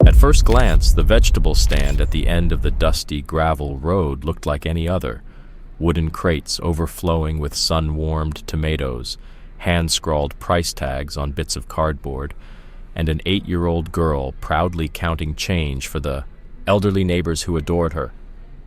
At first glance, the vegetable stand at the end of the dusty gravel road looked like any other. Wooden crates overflowing with sun-warmed tomatoes, hand-scrawled price tags on bits of cardboard, and an 8-year-old girl proudly counting change for the elderly neighbors who adored her.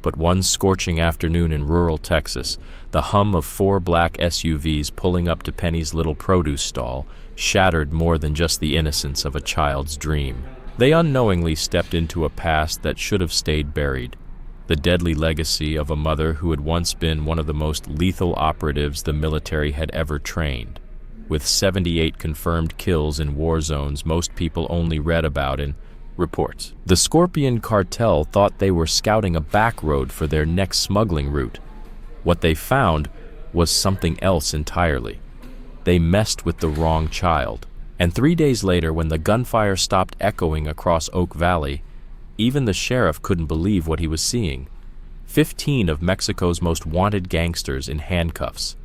But one scorching afternoon in rural Texas, the hum of 4 black SUVs pulling up to Penny's little produce stall shattered more than just the innocence of a child's dream. They unknowingly stepped into a past that should have stayed buried, the deadly legacy of a mother who had once been one of the most lethal operatives the military had ever trained. With 78 confirmed kills in war zones most people only read about in reports. The Scorpion Cartel thought they were scouting a back road for their next smuggling route. What they found was something else entirely. They messed with the wrong child. And 3 days later, when the gunfire stopped echoing across Oak Valley, even the sheriff couldn't believe what he was seeing. 15 of Mexico's most wanted gangsters in handcuffs,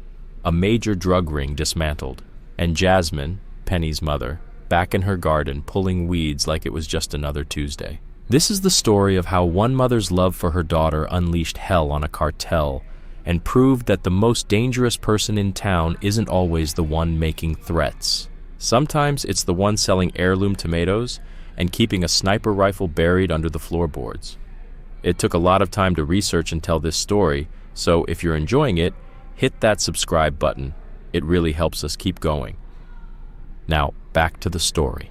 a major drug ring dismantled, and Jasmine, Penny's mother, back in her garden pulling weeds like it was just another Tuesday. This is the story of how one mother's love for her daughter unleashed hell on a cartel and proved that the most dangerous person in town isn't always the one making threats. Sometimes it's the one selling heirloom tomatoes and keeping a sniper rifle buried under the floorboards. It took a lot of time to research and tell this story, so if you're enjoying it, hit that subscribe button. It really helps us keep going. Now, back to the story.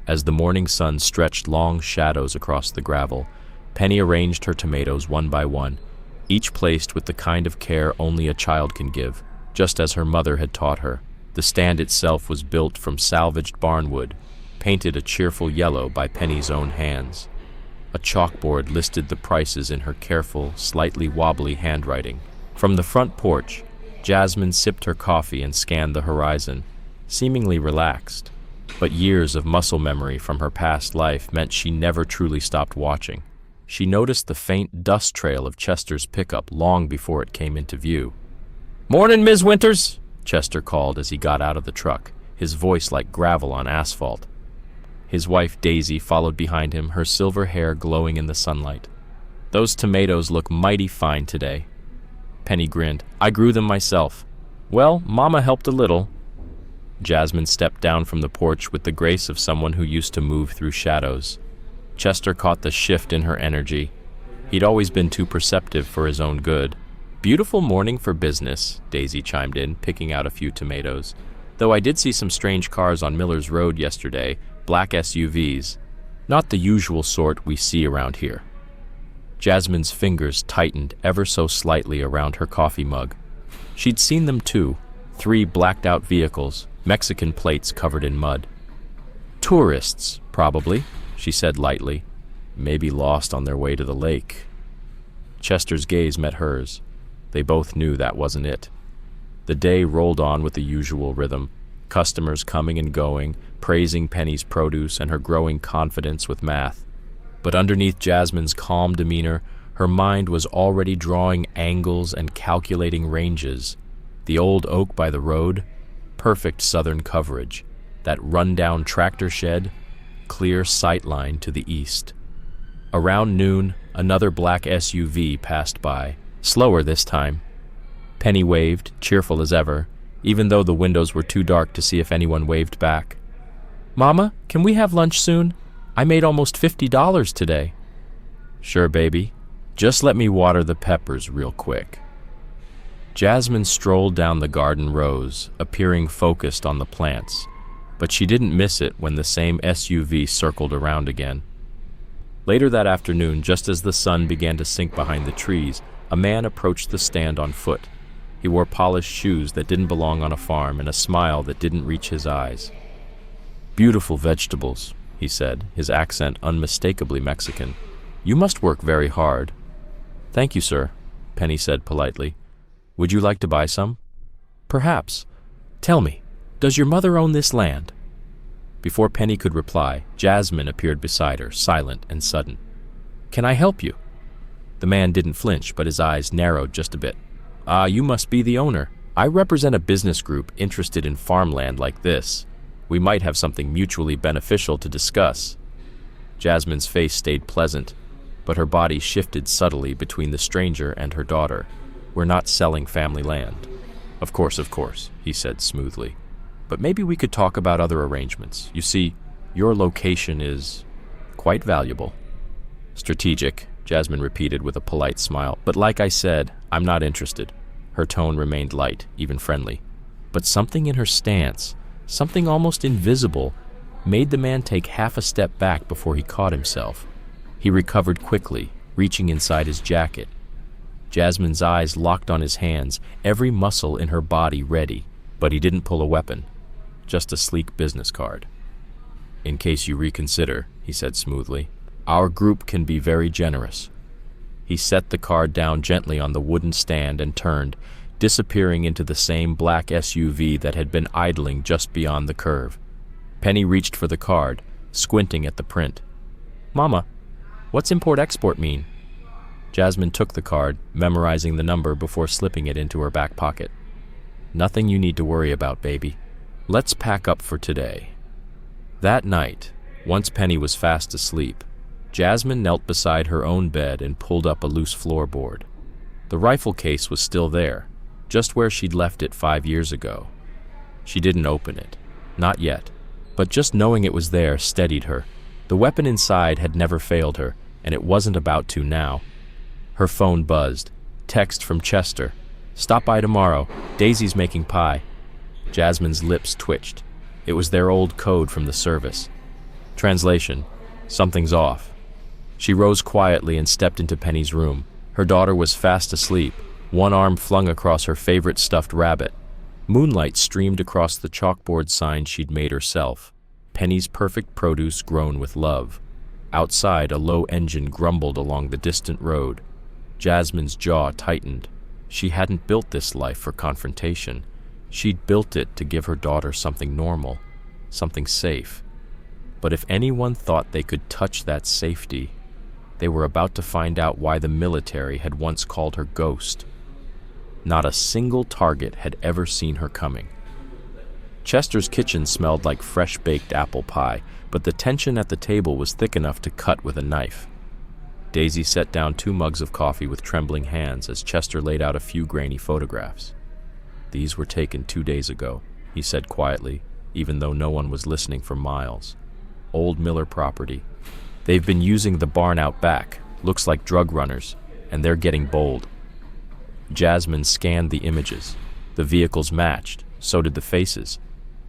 As the morning sun stretched long shadows across the gravel, Penny arranged her tomatoes one by one, each placed with the kind of care only a child can give, just as her mother had taught her. The stand itself was built from salvaged barnwood, painted a cheerful yellow by Penny's own hands. A chalkboard listed the prices in her careful, slightly wobbly handwriting. From the front porch, Jasmine sipped her coffee and scanned the horizon, seemingly relaxed. But years of muscle memory from her past life meant she never truly stopped watching. She noticed the faint dust trail of Chester's pickup long before it came into view. "Morning, Ms. Winters," Chester called as he got out of the truck, his voice like gravel on asphalt. His wife Daisy followed behind him, her silver hair glowing in the sunlight. "Those tomatoes look mighty fine today." Penny grinned. "I grew them myself." "Well, Mama helped a little." Jasmine stepped down from the porch with the grace of someone who used to move through shadows. Chester caught the shift in her energy. He'd always been too perceptive for his own good. "Beautiful morning for business," Daisy chimed in, picking out a few tomatoes. "Though I did see some strange cars on Miller's Road yesterday, black SUVs. Not the usual sort we see around here." Jasmine's fingers tightened ever so slightly around her coffee mug. She'd seen them too, 3 blacked-out vehicles, Mexican plates covered in mud. "Tourists, probably," she said lightly. "Maybe lost on their way to the lake." Chester's gaze met hers. They both knew that wasn't it. The day rolled on with the usual rhythm, customers coming and going, praising Penny's produce and her growing confidence with math. But underneath Jasmine's calm demeanor, her mind was already drawing angles and calculating ranges. The old oak by the road, perfect southern coverage. That run-down tractor shed, clear sightline to the east. Around noon, another black SUV passed by, slower this time. Penny waved, cheerful as ever, even though the windows were too dark to see if anyone waved back. "Mama, can we have lunch soon? I made almost $50 today." "Sure, baby. Just let me water the peppers real quick." Jasmine strolled down the garden rows, appearing focused on the plants, but she didn't miss it when the same SUV circled around again. Later that afternoon, just as the sun began to sink behind the trees, a man approached the stand on foot. He wore polished shoes that didn't belong on a farm and a smile that didn't reach his eyes. "Beautiful vegetables," he said, his accent unmistakably Mexican. "You must work very hard." "Thank you, sir," Penny said politely. "Would you like to buy some?" "Perhaps. Tell me, does your mother own this land?" Before Penny could reply, Jasmine appeared beside her, silent and sudden. "Can I help you?" The man didn't flinch, but his eyes narrowed just a bit. "Ah, you must be the owner. I represent a business group interested in farmland like this. We might have something mutually beneficial to discuss." Jasmine's face stayed pleasant, but her body shifted subtly between the stranger and her daughter. "We're not selling family land." Of course, he said smoothly. "But maybe we could talk about other arrangements. You see, your location is quite valuable." "Strategic," Jasmine repeated with a polite smile. "But like I said, I'm not interested." Her tone remained light, even friendly. But something in her stance, something almost invisible, made the man take half a step back before he caught himself. He recovered quickly, reaching inside his jacket. Jasmine's eyes locked on his hands, every muscle in her body ready. But he didn't pull a weapon, just a sleek business card. "In case you reconsider," he said smoothly, "our group can be very generous." He set the card down gently on the wooden stand and turned, disappearing into the same black SUV that had been idling just beyond the curve. Penny reached for the card, squinting at the print. "Mama, what's import-export mean?" Jasmine took the card, memorizing the number before slipping it into her back pocket. "Nothing you need to worry about, baby. Let's pack up for today." That night, once Penny was fast asleep, Jasmine knelt beside her own bed and pulled up a loose floorboard. The rifle case was still there, just where she'd left it 5 years ago. She didn't open it, not yet, but just knowing it was there steadied her. The weapon inside had never failed her, and it wasn't about to now. Her phone buzzed. Text from Chester. "Stop by tomorrow. Daisy's making pie." Jasmine's lips twitched. It was their old code from the service. Translation: something's off. She rose quietly and stepped into Penny's room. Her daughter was fast asleep, one arm flung across her favorite stuffed rabbit. Moonlight streamed across the chalkboard sign she'd made herself. Penny's perfect produce grown with love. Outside, a low engine grumbled along the distant road. Jasmine's jaw tightened. She hadn't built this life for confrontation. She'd built it to give her daughter something normal, something safe. But if anyone thought they could touch that safety, they were about to find out why the military had once called her Ghost. Not a single target had ever seen her coming. Chester's kitchen smelled like fresh-baked apple pie, but the tension at the table was thick enough to cut with a knife. Daisy set down 2 mugs of coffee with trembling hands as Chester laid out a few grainy photographs. "These were taken 2 days ago," he said quietly, even though no one was listening for miles. "Old Miller property. They've been using the barn out back, looks like drug runners, and they're getting bold." Jasmine scanned the images. The vehicles matched, so did the faces.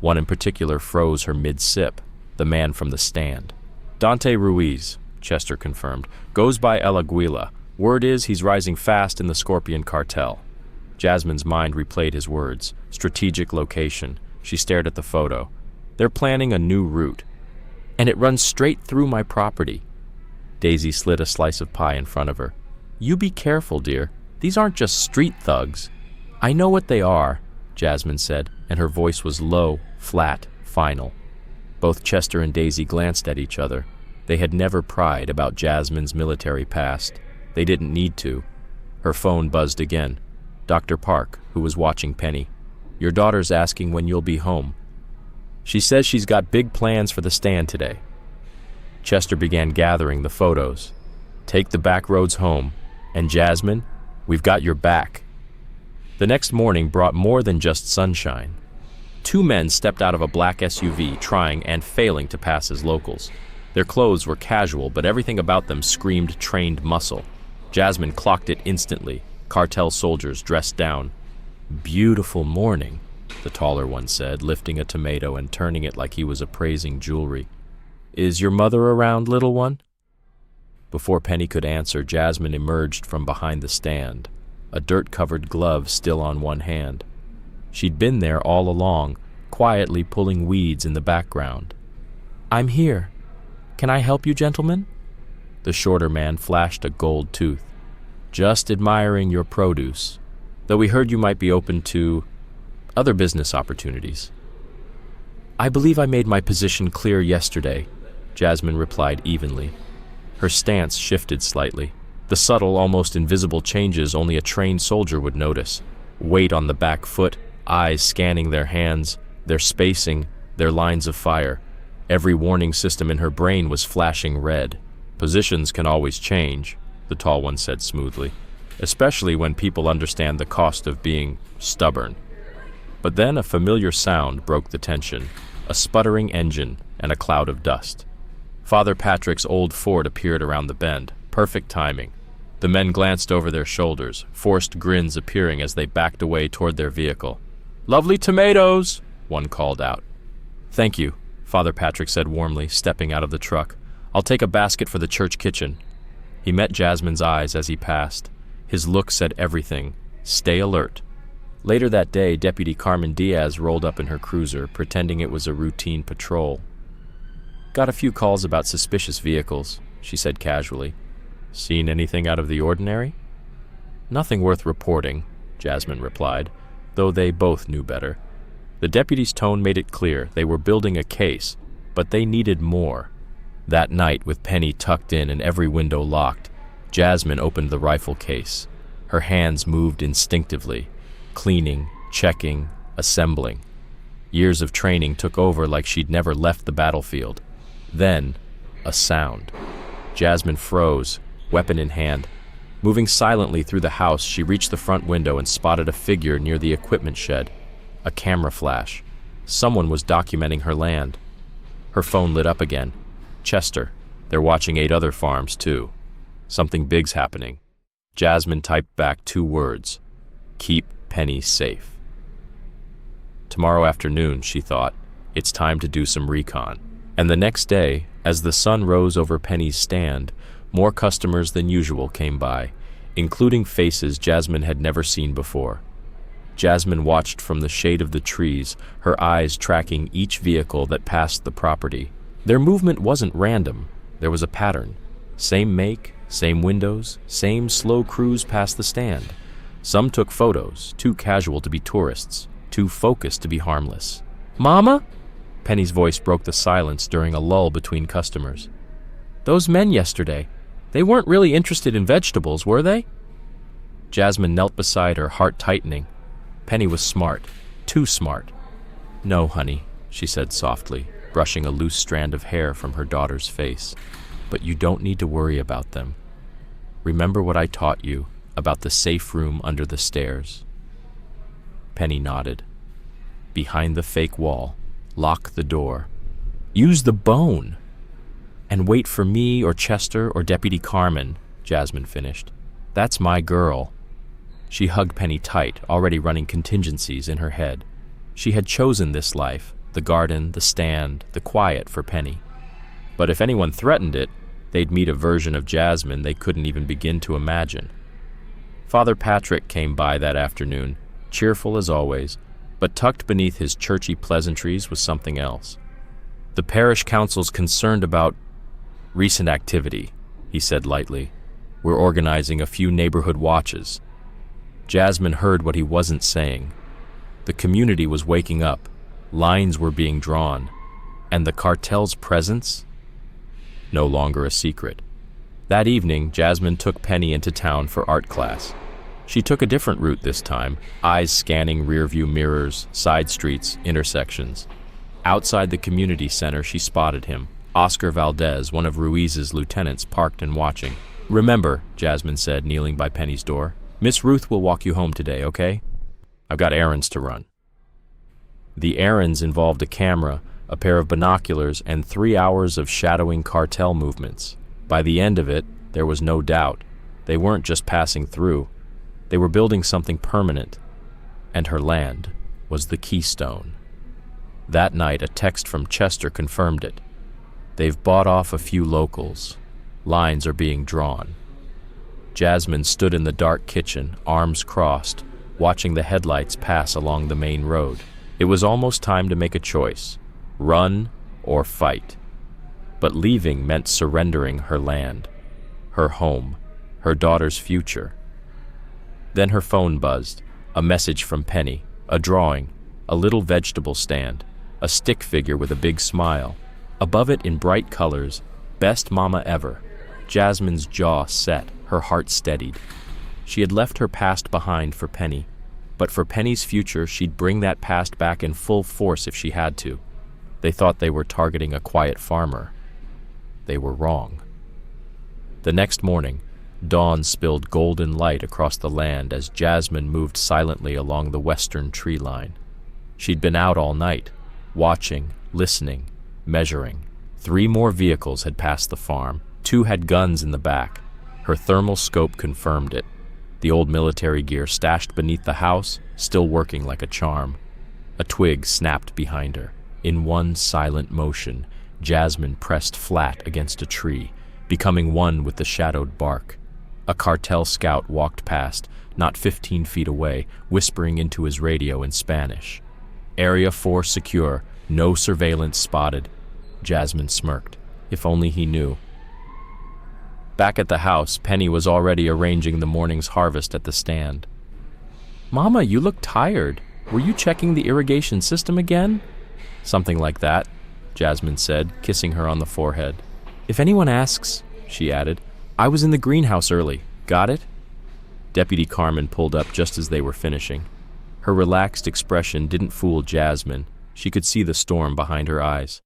One in particular froze her mid-sip, the man from the stand. "Dante Ruiz," Chester confirmed, "goes by El Aguila. Word is he's rising fast in the Scorpion Cartel." Jasmine's mind replayed his words. Strategic location. She stared at the photo. "They're planning a new route. And it runs straight through my property." Daisy slid a slice of pie in front of her. "You be careful, dear. These aren't just street thugs." "I know what they are," Jasmine said, and her voice was low, flat, final. Both Chester and Daisy glanced at each other. They had never pried about Jasmine's military past. They didn't need to. Her phone buzzed again. Dr. Park, who was watching Penny. "Your daughter's asking when you'll be home. She says she's got big plans for the stand today." Chester began gathering the photos. "Take the back roads home. And Jasmine, we've got your back." The next morning brought more than just sunshine. 2 men stepped out of a black SUV, trying and failing to pass as locals. Their clothes were casual, but everything about them screamed trained muscle. Jasmine clocked it instantly. Cartel soldiers dressed down. "Beautiful morning," the taller one said, lifting a tomato and turning it like he was appraising jewelry. "Is your mother around, little one?" Before Penny could answer, Jasmine emerged from behind the stand, a dirt-covered glove still on one hand. She'd been there all along, quietly pulling weeds in the background. "I'm here. Can I help you, gentlemen?" The shorter man flashed a gold tooth. "Just admiring your produce, though we heard you might be open to other business opportunities." "I believe I made my position clear yesterday," Jasmine replied evenly. Her stance shifted slightly. The subtle, almost invisible changes only a trained soldier would notice. Weight on the back foot, eyes scanning their hands, their spacing, their lines of fire. Every warning system in her brain was flashing red. Positions can always change, the tall one said smoothly, especially when people understand the cost of being stubborn. But then a familiar sound broke the tension, a sputtering engine and a cloud of dust. Father Patrick's old Ford appeared around the bend, perfect timing. The men glanced over their shoulders, forced grins appearing as they backed away toward their vehicle. "Lovely tomatoes," one called out. "Thank you," Father Patrick said warmly, stepping out of the truck. "I'll take a basket for the church kitchen." He met Jasmine's eyes as he passed. His look said everything. Stay alert. Later that day, Deputy Carmen Diaz rolled up in her cruiser, pretending it was a routine patrol. "Got a few calls about suspicious vehicles," she said casually. "Seen anything out of the ordinary?" "Nothing worth reporting," Jasmine replied, though they both knew better. The deputy's tone made it clear they were building a case, but they needed more. That night, with Penny tucked in and every window locked, Jasmine opened the rifle case. Her hands moved instinctively, cleaning, checking, assembling. Years of training took over like she'd never left the battlefield. Then, a sound. Jasmine froze, weapon in hand. Moving silently through the house, she reached the front window and spotted a figure near the equipment shed. A camera flash. Someone was documenting her land. Her phone lit up again. Chester. They're watching 8 other farms, too. Something big's happening. Jasmine typed back 2 words. Keep Penny safe. Tomorrow afternoon, she thought, it's time to do some recon. And the next day, as the sun rose over Penny's stand, more customers than usual came by, including faces Jasmine had never seen before. Jasmine watched from the shade of the trees, her eyes tracking each vehicle that passed the property. Their movement wasn't random. There was a pattern. Same make, same windows, same slow cruise past the stand. Some took photos, too casual to be tourists, too focused to be harmless. "Mama?" Penny's voice broke the silence during a lull between customers. "Those men yesterday, they weren't really interested in vegetables, were they?" Jasmine knelt beside her, heart tightening. Penny was smart, too smart. "No, honey," she said softly, brushing a loose strand of hair from her daughter's face. "But you don't need to worry about them. Remember what I taught you about the safe room under the stairs?" Penny nodded. "Behind the fake wall, lock the door. Use the bone. And wait for me or Chester or Deputy Carmen," Jasmine finished. "That's my girl." She hugged Penny tight, already running contingencies in her head. She had chosen this life, the garden, the stand, the quiet for Penny. But if anyone threatened it, they'd meet a version of Jasmine they couldn't even begin to imagine. Father Patrick came by that afternoon, cheerful as always, but tucked beneath his churchy pleasantries was something else. "The parish council's concerned about recent activity," he said lightly. "We're organizing a few neighborhood watches." Jasmine heard what he wasn't saying. The community was waking up, lines were being drawn, and the cartel's presence? No longer a secret. That evening, Jasmine took Penny into town for art class. She took a different route this time, eyes scanning rearview mirrors, side streets, intersections. Outside the community center, she spotted him. Oscar Valdez, one of Ruiz's lieutenants, parked and watching. "Remember," Jasmine said, kneeling by Penny's door, "Miss Ruth will walk you home today, okay? I've got errands to run." The errands involved a camera, a pair of binoculars, and 3 hours of shadowing cartel movements. By the end of it, there was no doubt. They weren't just passing through. They were building something permanent. And her land was the keystone. That night, a text from Chester confirmed it. "They've bought off a few locals. Lines are being drawn." Jasmine stood in the dark kitchen, arms crossed, watching the headlights pass along the main road. It was almost time to make a choice. Run or fight. But leaving meant surrendering her land, her home, her daughter's future. Then her phone buzzed, a message from Penny, a drawing, a little vegetable stand, a stick figure with a big smile. Above it in bright colors, "Best Mama Ever." Jasmine's jaw set, her heart steadied. She had left her past behind for Penny, but for Penny's future she'd bring that past back in full force if she had to. They thought they were targeting a quiet farmer. They were wrong. The next morning, dawn spilled golden light across the land as Jasmine moved silently along the western tree line. She'd been out all night, watching, listening, measuring. 3 more vehicles had passed the farm. 2 had guns in the back. Her thermal scope confirmed it. The old military gear stashed beneath the house, still working like a charm. A twig snapped behind her. In one silent motion, Jasmine pressed flat against a tree, becoming one with the shadowed bark. A cartel scout walked past, not 15 feet away, whispering into his radio in Spanish. Area 4 secure, no surveillance spotted. Jasmine smirked. If only he knew. Back at the house, Penny was already arranging the morning's harvest at the stand. "Mama, you look tired. Were you checking the irrigation system again?" "Something like that," Jasmine said, kissing her on the forehead. "If anyone asks," she added, "I was in the greenhouse early. Got it?" Deputy Carmen pulled up just as they were finishing. Her relaxed expression didn't fool Jasmine. She could see the storm behind her eyes.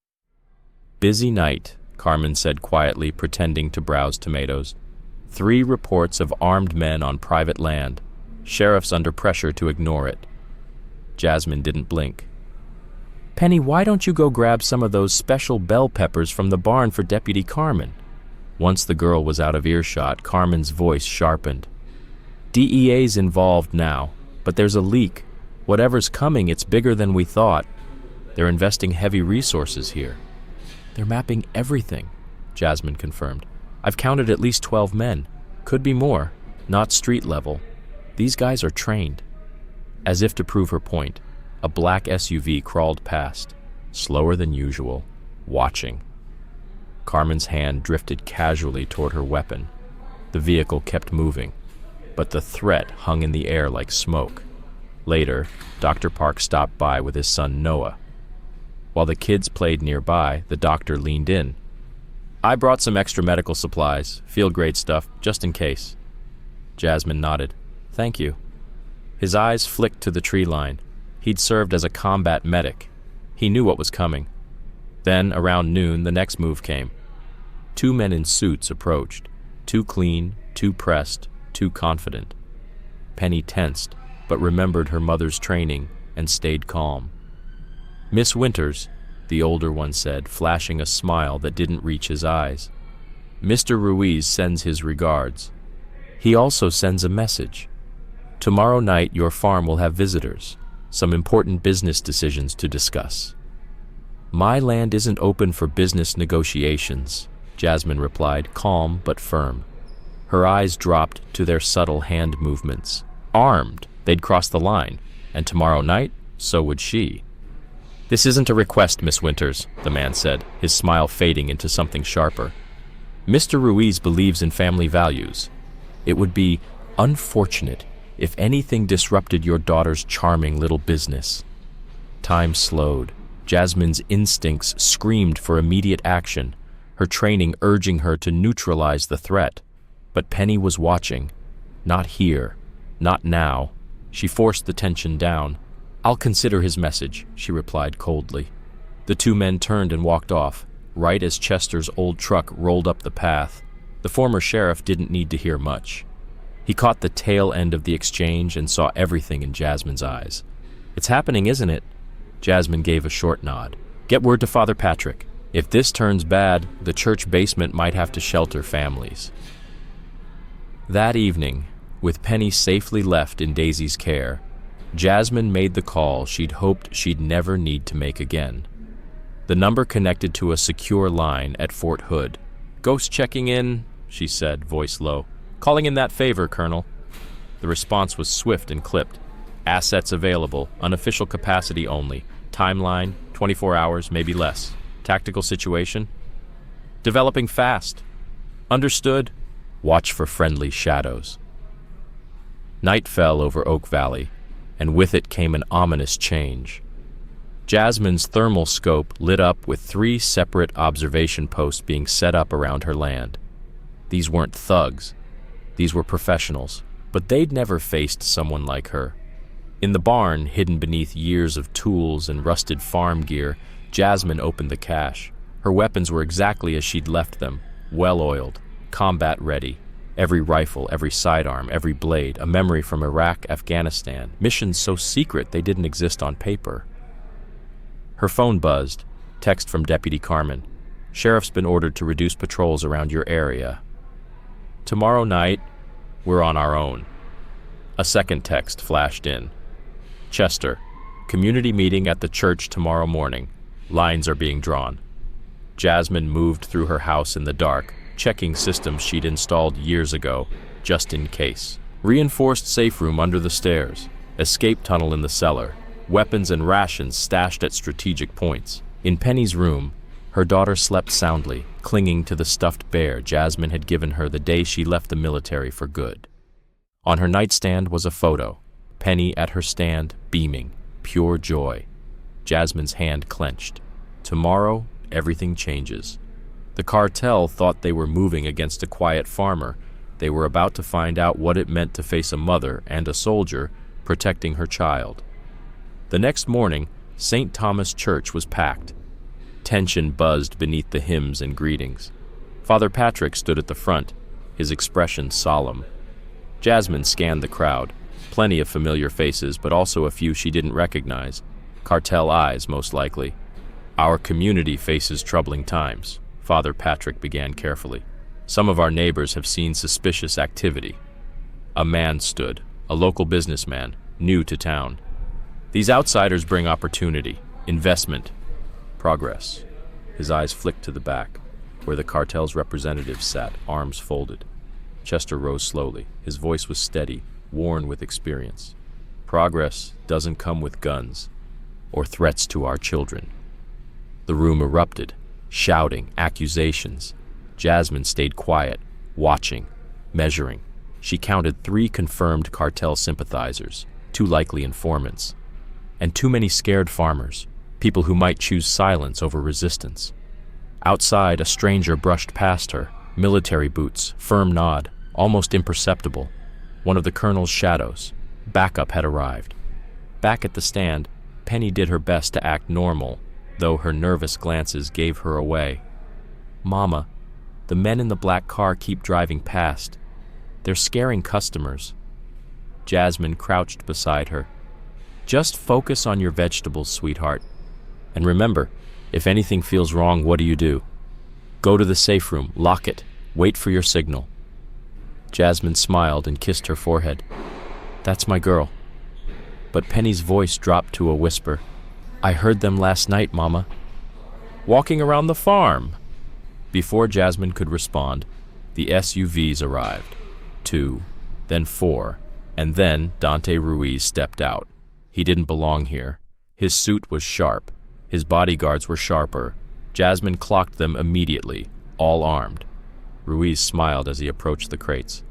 "Busy night," Carmen said quietly, pretending to browse tomatoes. 3 reports of armed men on private land. Sheriff's under pressure to ignore it. Jasmine didn't blink. "Penny, why don't you go grab some of those special bell peppers from the barn for Deputy Carmen?" Once the girl was out of earshot, Carmen's voice sharpened. "DEA's involved now, but there's a leak. Whatever's coming, it's bigger than we thought. They're investing heavy resources here." "They're mapping everything," Jasmine confirmed. "I've counted at least 12 men. Could be more. Not street level. These guys are trained." As if to prove her point, a black SUV crawled past, slower than usual, watching. Carmen's hand drifted casually toward her weapon. The vehicle kept moving, but the threat hung in the air like smoke. Later, Dr. Park stopped by with his son Noah. While the kids played nearby, the doctor leaned in. "I brought some extra medical supplies, field-grade stuff, just in case." Jasmine nodded. "Thank you." His eyes flicked to the tree line. He'd served as a combat medic. He knew what was coming. Then, around noon, the next move came. 2 men in suits approached, too clean, too pressed, too confident. Penny tensed, but remembered her mother's training and stayed calm. "Miss Winters," the older one said, flashing a smile that didn't reach his eyes. "Mr. Ruiz sends his regards. He also sends a message. Tomorrow night your farm will have visitors, some important business decisions to discuss." "My land isn't open for business negotiations," Jasmine replied, calm but firm. Her eyes dropped to their subtle hand movements. Armed, they'd cross the line, and tomorrow night, so would she. "This isn't a request, Miss Winters," the man said, his smile fading into something sharper. "Mr. Ruiz believes in family values. It would be unfortunate if anything disrupted your daughter's charming little business." Time slowed. Jasmine's instincts screamed for immediate action, her training urging her to neutralize the threat. But Penny was watching. Not here. Not now. She forced the tension down. "I'll consider his message," she replied coldly. The 2 men turned and walked off, right as Chester's old truck rolled up the path. The former sheriff didn't need to hear much. He caught the tail end of the exchange and saw everything in Jasmine's eyes. "It's happening, isn't it?" Jasmine gave a short nod. "Get word to Father Patrick. If this turns bad, the church basement might have to shelter families." That evening, with Penny safely left in Daisy's care, Jasmine made the call she'd hoped she'd never need to make again. The number connected to a secure line at Fort Hood. "Ghost checking in," she said, voice low. "Calling in that favor, Colonel." The response was swift and clipped. "Assets available, unofficial capacity only. Timeline, 24 hours, maybe less. Tactical situation? Developing fast. Understood. Watch for friendly shadows." Night fell over Oak Valley, and with it came an ominous change. Jasmine's thermal scope lit up with 3 separate observation posts being set up around her land. These weren't thugs. These were professionals, but they'd never faced someone like her. In the barn, hidden beneath years of tools and rusted farm gear, Jasmine opened the cache. Her weapons were exactly as she'd left them, well-oiled, combat-ready. Every rifle, every sidearm, every blade, a memory from Iraq, Afghanistan, missions so secret they didn't exist on paper. Her phone buzzed. Text from Deputy Carmen. Sheriff's been ordered to reduce patrols around your area. Tomorrow night, we're on our own. A second text flashed in. Chester, community meeting at the church tomorrow morning. Lines are being drawn. Jasmine moved through her house in the dark, checking systems she'd installed years ago, just in case. Reinforced safe room under the stairs, escape tunnel in the cellar, weapons and rations stashed at strategic points. In Penny's room, her daughter slept soundly, clinging to the stuffed bear Jasmine had given her the day she left the military for good. On her nightstand was a photo, Penny at her stand, beaming, pure joy. Jasmine's hand clenched. Tomorrow, everything changes. The cartel thought they were moving against a quiet farmer. They were about to find out what it meant to face a mother and a soldier protecting her child. The next morning, St. Thomas Church was packed. Tension buzzed beneath the hymns and greetings. Father Patrick stood at the front, his expression solemn. Jasmine scanned the crowd. Plenty of familiar faces, but also a few she didn't recognize. Cartel eyes, most likely. Our community faces troubling times, Father Patrick began carefully. Some of our neighbors have seen suspicious activity. A man stood, a local businessman, new to town. These outsiders bring opportunity, investment, progress. His eyes flicked to the back, where the cartel's representatives sat, arms folded. Chester rose slowly. His voice was steady, worn with experience. Progress doesn't come with guns or threats to our children. The room erupted, shouting, accusations. Jasmine stayed quiet, watching, measuring. She counted 3 confirmed cartel sympathizers, 2 likely informants, and too many scared farmers, people who might choose silence over resistance. Outside, a stranger brushed past her, military boots, firm nod, almost imperceptible. One of the colonel's shadows. Backup had arrived. Back at the stand, Penny did her best to act normal, though her nervous glances gave her away. Mama, the men in the black car keep driving past. They're scaring customers. Jasmine crouched beside her. Just focus on your vegetables, sweetheart. And remember, if anything feels wrong, what do? Go to the safe room, lock it, wait for your signal. Jasmine smiled and kissed her forehead. That's my girl. But Penny's voice dropped to a whisper. I heard them last night, Mama. Walking around the farm. Before Jasmine could respond, the SUVs arrived. 2, then 4, and then Dante Ruiz stepped out. He didn't belong here. His suit was sharp. His bodyguards were sharper. Jasmine clocked them immediately, all armed. Ruiz smiled as he approached the crates.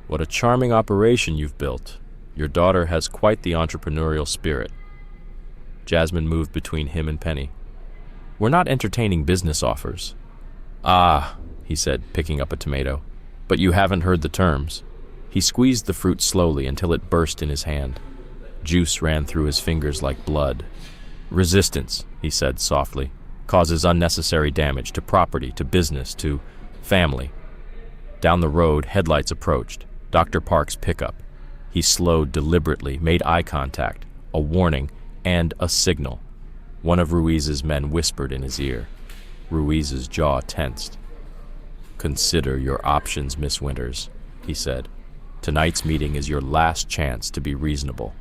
What a charming operation you've built. Your daughter has quite the entrepreneurial spirit. Jasmine moved between him and Penny. We're not entertaining business offers. Ah, he said, picking up a tomato. But you haven't heard the terms. He squeezed the fruit slowly until it burst in his hand. Juice ran through his fingers like blood. Resistance, he said softly, causes unnecessary damage to property, to business, to family. Down the road, headlights approached. Dr. Park's pickup. He slowed deliberately, made eye contact, a warning, and a signal. One of Ruiz's men whispered in his ear. Ruiz's jaw tensed. Consider your options, Miss Winters, he said. Tonight's meeting is your last chance to be reasonable.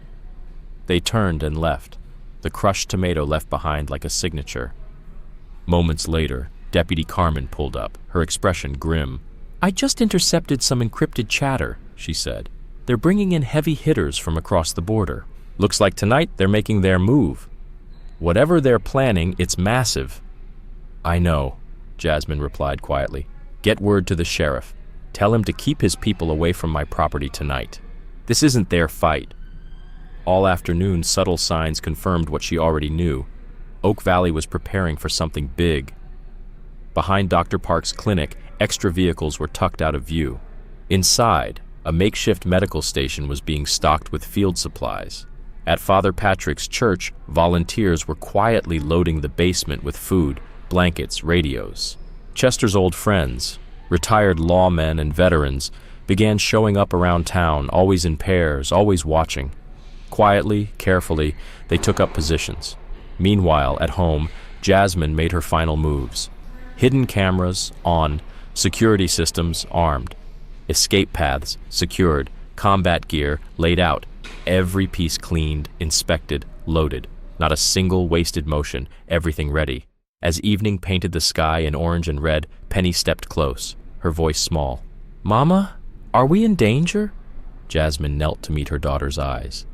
They turned and left, the crushed tomato left behind like a signature. Moments later, Deputy Carmen pulled up, her expression grim. I just intercepted some encrypted chatter, she said. They're bringing in heavy hitters from across the border. Looks like tonight they're making their move. Whatever they're planning, it's massive. I know, Jasmine replied quietly. Get word to the sheriff. Tell him to keep his people away from my property tonight. This isn't their fight. All afternoon, subtle signs confirmed what she already knew. Oak Valley was preparing for something big. Behind Dr. Park's clinic, extra vehicles were tucked out of view. Inside, a makeshift medical station was being stocked with field supplies. At Father Patrick's church, volunteers were quietly loading the basement with food, blankets, radios. Chester's old friends, retired lawmen and veterans, began showing up around town, always in pairs, always watching. Quietly, carefully, they took up positions. Meanwhile, at home, Jasmine made her final moves. Hidden cameras on, security systems armed, escape paths secured, combat gear laid out, every piece cleaned, inspected, loaded. Not a single wasted motion, everything ready. As evening painted the sky in orange and red, Penny stepped close, her voice small. "Mama, are we in danger?" Jasmine knelt to meet her daughter's eyes.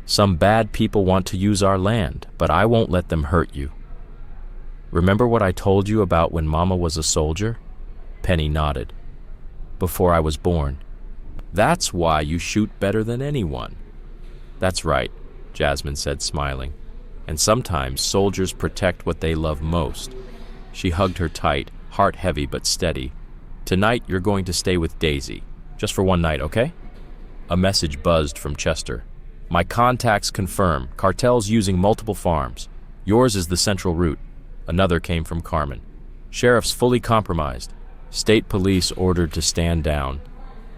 "Some bad people want to use our land, but I won't let them hurt you. Remember what I told you about when Mama was a soldier?" Penny nodded. "Before I was born. That's why you shoot better than anyone." "That's right," Jasmine said, smiling. "And sometimes soldiers protect what they love most." She hugged her tight, heart heavy but steady. "Tonight you're going to stay with Daisy. Just for one night, okay?" A message buzzed from Chester. "My contacts confirm. Cartel's using multiple farms. Yours is the central route." Another came from Carmen. "Sheriff's fully compromised. State police ordered to stand down."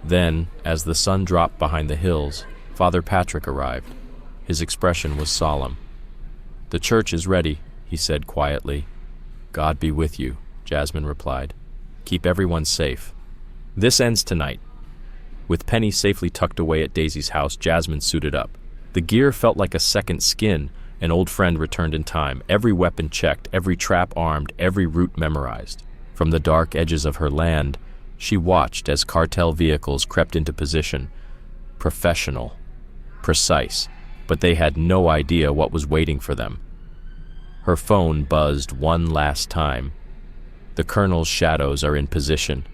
Then, as the sun dropped behind the hills, Father Patrick arrived. His expression was solemn. "The church is ready," he said quietly. "God be with you," Jasmine replied. "Keep everyone safe. This ends tonight." With Penny safely tucked away at Daisy's house, Jasmine suited up. The gear felt like a second skin. An old friend returned in time, every weapon checked, every trap armed, every route memorized. From the dark edges of her land, she watched as cartel vehicles crept into position. Professional, precise, but they had no idea what was waiting for them. Her phone buzzed one last time. The colonel's shadows are in position.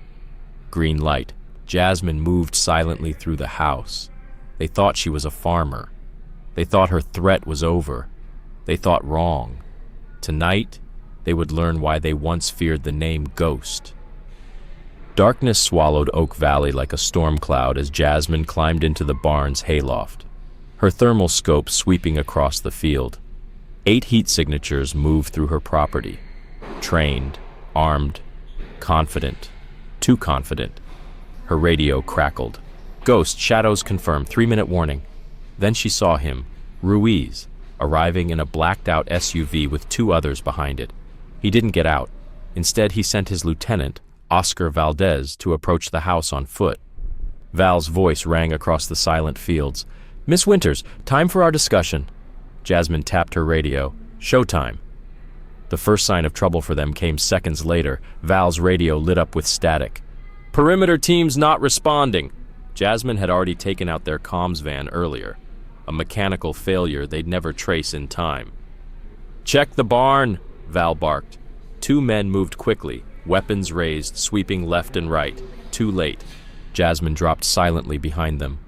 Green light. Jasmine moved silently through the house. They thought she was a farmer. They thought her threat was over. They thought wrong. Tonight, they would learn why they once feared the name Ghost. Darkness swallowed Oak Valley like a storm cloud as Jasmine climbed into the barn's hayloft, her thermal scope sweeping across the field. 8 heat signatures moved through her property. Trained, armed, confident, too confident. Her radio crackled. "Ghost, shadows confirmed, 3-minute warning." Then she saw him, Ruiz, arriving in a blacked-out SUV with 2 others behind it. He didn't get out. Instead, he sent his lieutenant, Oscar Valdez, to approach the house on foot. Val's voice rang across the silent fields. "Miss Winters, time for our discussion." Jasmine tapped her radio. "Showtime." The first sign of trouble for them came seconds later. Val's radio lit up with static. "Perimeter team's not responding." Jasmine had already taken out their comms van earlier. A mechanical failure they'd never trace in time. "Check the barn," Val barked. 2 men moved quickly, weapons raised, sweeping left and right. Too late. Jasmine dropped silently behind them.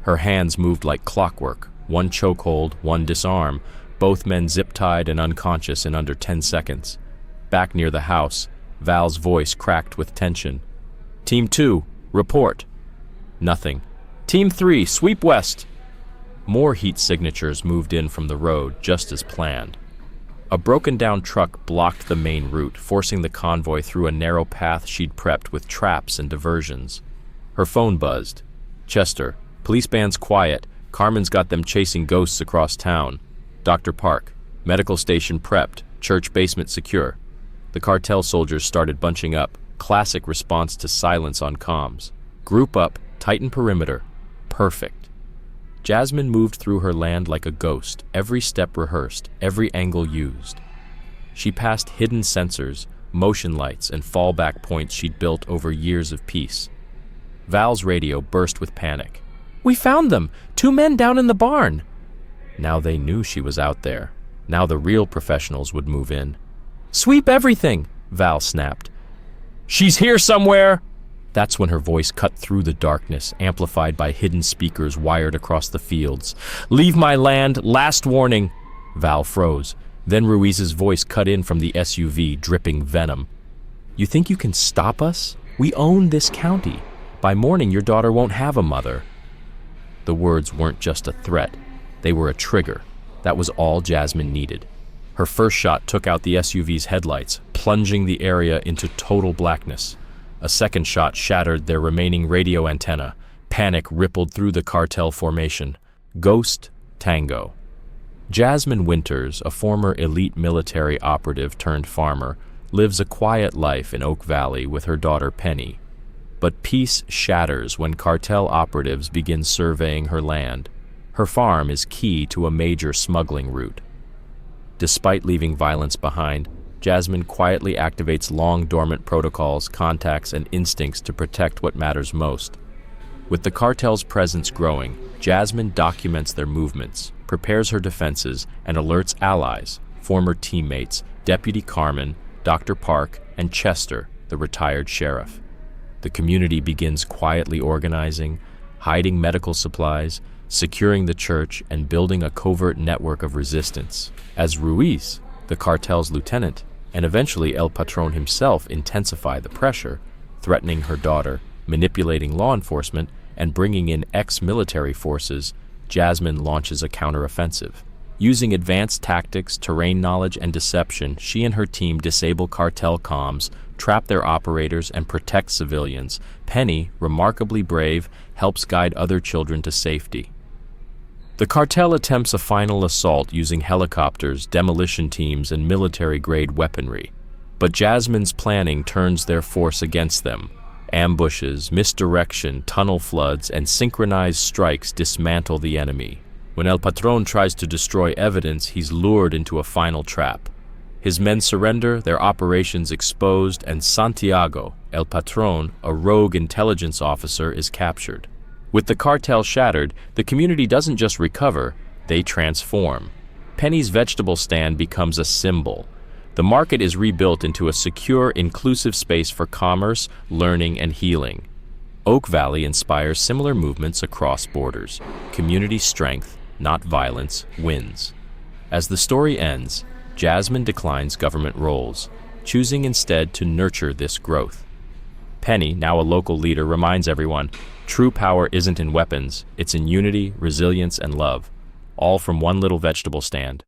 Her hands moved like clockwork, one chokehold, one disarm, both men zip-tied and unconscious in under 10 seconds. Back near the house, Val's voice cracked with tension. "Team 2, report." Nothing. "Team 3, sweep west." More heat signatures moved in from the road, just as planned. A broken-down truck blocked the main route, forcing the convoy through a narrow path she'd prepped with traps and diversions. Her phone buzzed. "Chester, police band's quiet. Carmen's got them chasing ghosts across town. Dr. Park, medical station prepped, church basement secure." The cartel soldiers started bunching up, classic response to silence on comms. "Group up, tighten perimeter." Perfect. Jasmine moved through her land like a ghost, every step rehearsed, every angle used. She passed hidden sensors, motion lights, and fallback points she'd built over years of peace. Val's radio burst with panic. "We found them! 2 men down in the barn!" Now they knew she was out there. Now the real professionals would move in. "Sweep everything!" Val snapped. "She's here somewhere!" That's when her voice cut through the darkness, amplified by hidden speakers wired across the fields. "Leave my land, last warning." Val froze. Then Ruiz's voice cut in from the SUV, dripping venom. "You think you can stop us? We own this county. By morning, your daughter won't have a mother." The words weren't just a threat. They were a trigger. That was all Jasmine needed. Her first shot took out the SUV's headlights, plunging the area into total blackness. A second shot shattered their remaining radio antenna. Panic rippled through the cartel formation. Ghost Tango. Jasmine Winters, a former elite military operative turned farmer, lives a quiet life in Oak Valley with her daughter Penny. But peace shatters when cartel operatives begin surveying her land. Her farm is key to a major smuggling route. Despite leaving violence behind, Jasmine quietly activates long-dormant protocols, contacts, and instincts to protect what matters most. With the cartel's presence growing, Jasmine documents their movements, prepares her defenses, and alerts allies, former teammates, Deputy Carmen, Dr. Park, and Chester, the retired sheriff. The community begins quietly organizing, hiding medical supplies, securing the church, and building a covert network of resistance. As Ruiz, the cartel's lieutenant, and eventually El Patron himself intensify the pressure, threatening her daughter, manipulating law enforcement, and bringing in ex-military forces, Jasmine launches a counteroffensive. Using advanced tactics, terrain knowledge, and deception, she and her team disable cartel comms, trap their operators, and protect civilians. Penny, remarkably brave, helps guide other children to safety. The cartel attempts a final assault using helicopters, demolition teams, and military-grade weaponry. But Jasmine's planning turns their force against them. Ambushes, misdirection, tunnel floods, and synchronized strikes dismantle the enemy. When El Patron tries to destroy evidence, he's lured into a final trap. His men surrender, their operations exposed, and Santiago, El Patron, a rogue intelligence officer, is captured. With the cartel shattered, the community doesn't just recover, they transform. Penny's vegetable stand becomes a symbol. The market is rebuilt into a secure, inclusive space for commerce, learning, and healing. Oak Valley inspires similar movements across borders. Community strength, not violence, wins. As the story ends, Jasmine declines government roles, choosing instead to nurture this growth. Penny, now a local leader, reminds everyone, true power isn't in weapons, it's in unity, resilience, and love, all from one little vegetable stand.